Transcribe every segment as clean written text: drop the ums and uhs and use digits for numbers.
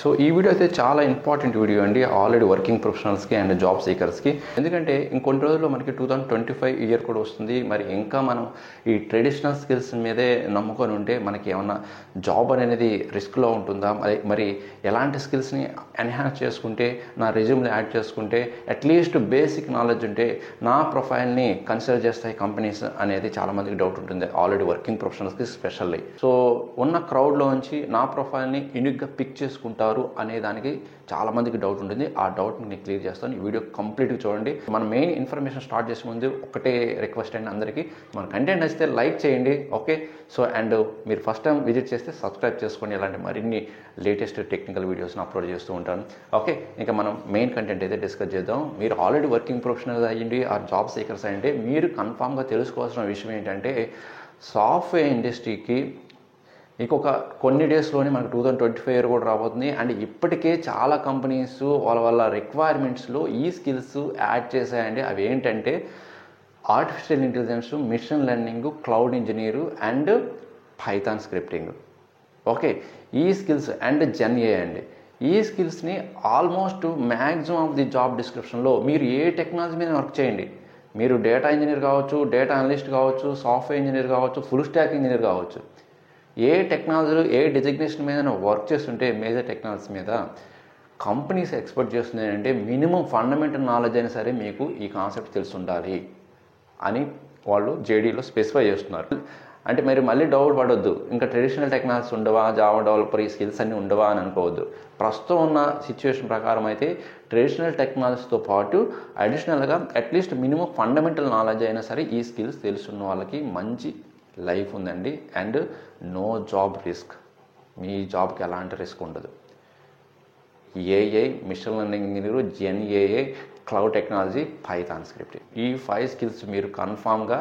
So ఈ video అయితే చాలా ఇంపార్టెంట్ వీడియో అండి ఆల్రెడీ వర్కింగ్ ప్రొఫెషనల్స్కి అండ్ జాబ్ సీకర్స్కి. ఎందుకంటే ఇంకొన్ని రోజుల్లో మనకి 2025 ఇయర్ కూడా వస్తుంది. మరి ఇంకా మనం ఈ ట్రెడిషనల్ స్కిల్స్ మీదే నమ్ముకొని ఉంటే మనకి ఏమన్నా జాబ్ అనేది రిస్క్లో ఉంటుందా, మరి ఎలాంటి స్కిల్స్ని ఎన్హాన్స్ చేసుకుంటే నా రెజ్యూమ్లో యాడ్ చేసుకుంటే అట్లీస్ట్ బేసిక్ నాలెడ్జ్ ఉంటే నా ప్రొఫైల్ని కన్సిడర్ చేస్తాయి కంపెనీస్ అనేది చాలామందికి డౌట్ ఉంటుంది, ఆల్రెడీ వర్కింగ్ ప్రొఫెషనల్స్కి స్పెషల్లీ. సో ఉన్న క్రౌడ్లోంచి నా ప్రొఫైల్ని యూనిక్గా పిక్ చేసుకుంటారు అనే దానికి చాలా మందికి డౌట్ ఉంటుంది. ఆ డౌట్ని నేను క్లియర్ చేస్తాను. ఈ వీడియో కంప్లీట్గా చూడండి. మన మెయిన్ ఇన్ఫర్మేషన్ స్టార్ట్ చేసే ముందు ఒకటే రిక్వెస్ట్ అండి అందరికీ, మన కంటెంట్ నచ్చితే లైక్ చేయండి, ఓకే. సో అండ్ మీరు ఫస్ట్ టైం విజిట్ చేస్తే సబ్స్క్రైబ్ చేసుకోండి. ఇలాంటి మరిన్ని లేటెస్ట్ టెక్నికల్ వీడియోస్ని అప్లోడ్ చేస్తూ ఉంటాను, ఓకే. ఇంకా మనం మెయిన్ కంటెంట్ అయితే డిస్కస్ చేద్దాం. మీరు ఆల్రెడీ వర్కింగ్ ప్రొఫెషనల్స్ అయ్యండి, ఆ జాబ్ సీకర్స్ అయ్యండి, మీరు కన్ఫామ్గా తెలుసుకోవాల్సిన విషయం ఏంటంటే సాఫ్ట్వేర్ ఇండస్ట్రీకి ఇంకొక కొన్ని డేస్లోనే మనకు 2025 ఇయర్ కూడా రాబోతుంది. అండ్ ఇప్పటికే చాలా కంపెనీస్ వాళ్ళ రిక్వైర్మెంట్స్లో ఈ స్కిల్స్ యాడ్ చేశాయండి. అవి ఏంటంటే artificial intelligence, machine learning, cloud engineer and Python scripting, okay. ఈ స్కిల్స్ అండ్ జెన్ఏ అండి. ఈ స్కిల్స్ని almost maximum of the job డిస్క్రిప్షన్లో మీరు ఏ టెక్నాలజీ మీద వర్క్ చేయండి, మీరు డేటా ఇంజనీర్ కావచ్చు, డేటా అనలిస్ట్ కావచ్చు, సాఫ్ట్వేర్ ఇంజనీర్ కావచ్చు, ఫుల్ స్టాక్ ఇంజనీర్ కావచ్చు, ఏ టెక్నాలజీలో ఏ డిజిగ్నేషన్ మీద వర్క్ చేస్తుంటే మేజర్ టెక్నాలజీస్ మీద కంపెనీస్ ఎక్స్పెక్ట్ చేస్తుంది అంటే మినిమం ఫండమెంటల్ నాలెడ్జ్ అయినా సరే మీకు ఈ కాన్సెప్ట్ తెలిసి ఉండాలి అని వాళ్ళు జేడీలో స్పెసిఫై చేస్తున్నారు. అంటే మీరు మళ్ళీ డౌట్ పడొద్దు, ఇంకా ట్రెడిషనల్ టెక్నాలజీస్ ఉండవా, జావా డెవలపర్ ఈ స్కిల్స్ అన్నీ ఉండవా అని అనుకోవద్దు. ప్రస్తుతం ఉన్న సిచ్యువేషన్ ప్రకారం అయితే ట్రెడిషనల్ టెక్నాలజీతో పాటు అడిషనల్గా అట్లీస్ట్ మినిమం ఫండమెంటల్ నాలెడ్జ్ అయినా సరే ఈ స్కిల్స్ తెలుసున్న వాళ్ళకి మంచి లైఫ్ ఉందండి. అండ్ నో జాబ్ రిస్క్, మీ జాబ్కి ఎలాంటి రిస్క్ ఉండదు. AI, machine learning engineer, GenAI, cloud technology, Python scripting, ఈ 5 స్కిల్స్ మీరు కన్ఫామ్గా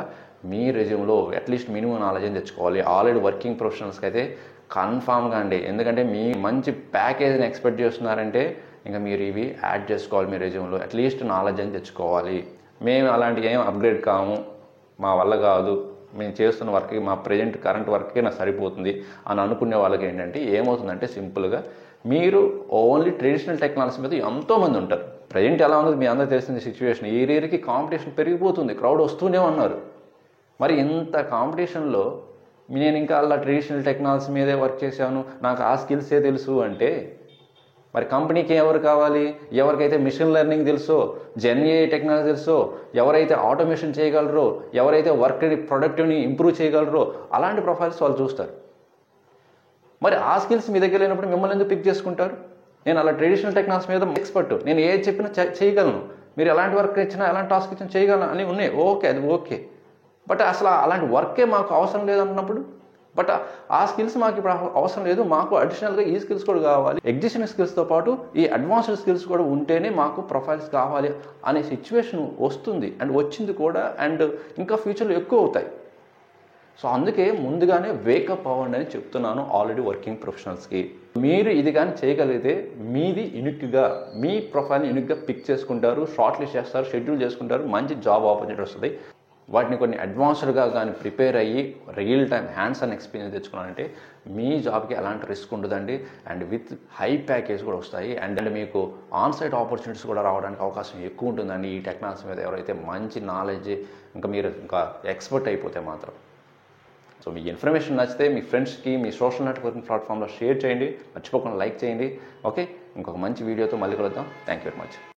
మీ రెజ్యూమ్లో అట్లీస్ట్ మినిమం నాలెడ్జ్ తెచ్చుకోవాలి. ఆల్రెడీ వర్కింగ్ ప్రొఫెషనల్స్కి అయితే కన్ఫామ్గా అండి. ఎందుకంటే మీ మంచి ప్యాకేజ్ని ఎక్స్పెక్ట్ చేస్తున్నారంటే ఇంకా మీరు ఇవి యాడ్ చేసుకోవాలి మీ రెజ్యూమ్లో. అట్లీస్ట్ నాలెడ్జ్ అని తెచ్చుకోవాలి. మేము అలాంటివి ఏం అప్గ్రేడ్ కాము, మా వల్ల కాదు, మేము చేస్తున్న వర్క్కి మా కరెంట్ వర్క్కి నాకు సరిపోతుంది అని అనుకునే వాళ్ళకి ఏంటంటే ఏమవుతుందంటే సింపుల్గా మీరు ఓన్లీ ట్రెడిషనల్ టెక్నాలజీ మీద ఎంతోమంది ఉంటారు. ప్రజెంట్ ఎలా ఉంది మీ అందరూ తెలిసిన సిచ్యువేషన్, ఈ ఇయర్కి కాంపిటీషన్ పెరిగిపోతుంది, క్రౌడ్ వస్తూనే ఉన్నారు. మరి ఇంత కాంపిటీషన్లో నేను ఇంకా అలా ట్రెడిషనల్ టెక్నాలజీ మీదే వర్క్ చేశాను, నాకు ఆ స్కిల్సే తెలుసు అంటే మరి కంపెనీకి ఎవరు కావాలి? ఎవరికైతే మిషన్ లెర్నింగ్ తెలుసో, జెన్ఏఐ టెక్నాలజీ తెలుసో, ఎవరైతే ఆటోమేషన్ చేయగలరో, ఎవరైతే వర్క్ ప్రొడక్టివ్ని ఇంప్రూవ్ చేయగలరో అలాంటి ప్రొఫైల్స్ వాళ్ళు చూస్తారు. మరి ఆ స్కిల్స్ మీ దగ్గర లేనప్పుడు మిమ్మల్ని ఎందుకు పిక్ చేసుకుంటారు? నేను అలా ట్రెడిషనల్ టెక్నాలజీ మీద ఎక్స్పర్ట్, నేను ఏది చెప్పినా చేయగలను, మీరు ఎలాంటి వర్క్ ఇచ్చినా ఎలాంటి టాస్క్ ఇచ్చినా చేయగలను అని ఉన్నాయి, ఓకే, అది ఓకే. బట్ అసలు అలాంటి వర్కే మాకు అవసరం లేదన్నప్పుడు, బట్ ఆ స్కిల్స్ మాకు ఇప్పుడు అవసరం లేదు, మాకు అడిషనల్గా ఈ స్కిల్స్ కూడా కావాలి, ఎగ్జిస్టింగ్ స్కిల్స్తో పాటు ఈ అడ్వాన్స్డ్ స్కిల్స్ కూడా ఉంటేనే మాకు ప్రొఫైల్స్ కావాలి అనే సిచ్యువేషన్ వస్తుంది. అండ్ వచ్చింది కూడా, అండ్ ఇంకా ఫ్యూచర్లో ఎక్కువ అవుతాయి. సో అందుకే ముందుగానే వేకప్ అవ్వండి అని చెప్తున్నాను ఆల్రెడీ వర్కింగ్ ప్రొఫెషనల్స్కి. మీరు ఇది కానీ చేయగలిగితే మీది యూనిక్గా, మీ ప్రొఫైల్ని యూనిక్గా పిక్ చేసుకుంటారు, షార్ట్ లిస్ట్ చేస్తారు, షెడ్యూల్ చేసుకుంటారు, మంచి జాబ్ ఆపర్చునిటీ వస్తుంది. వాటిని కొన్ని అడ్వాన్స్డ్గా కానీ ప్రిపేర్ అయ్యి real time hands on experience తెచ్చుకున్నారంటే మీ జాబ్కి ఎలాంటి రిస్క్ ఉండదండి. అండ్ విత్ హై ప్యాకేజ్ కూడా వస్తాయి. అండ్ మీకు ఆన్సైట్ ఆపర్చునిటీస్ కూడా రావడానికి అవకాశం ఎక్కువ ఉంటుందండి ఈ టెక్నాలజీ మీద ఎవరైతే మంచి నాలెడ్జ్ ఇంకా మీరు ఇంకా ఎక్స్పర్ట్ అయిపోతే మాత్రం. సో మీ ఇన్ఫర్మేషన్ నచ్చితే మీ ఫ్రెండ్స్కి మీ సోషల్ నెట్వర్కింగ్ ప్లాట్ఫామ్లో షేర్ చేయండి, మర్చిపోకుండా లైక్ చేయండి, ఓకే. ఇంకొక మంచి వీడియోతో మళ్ళీ కలుద్దాం. Thank you very much.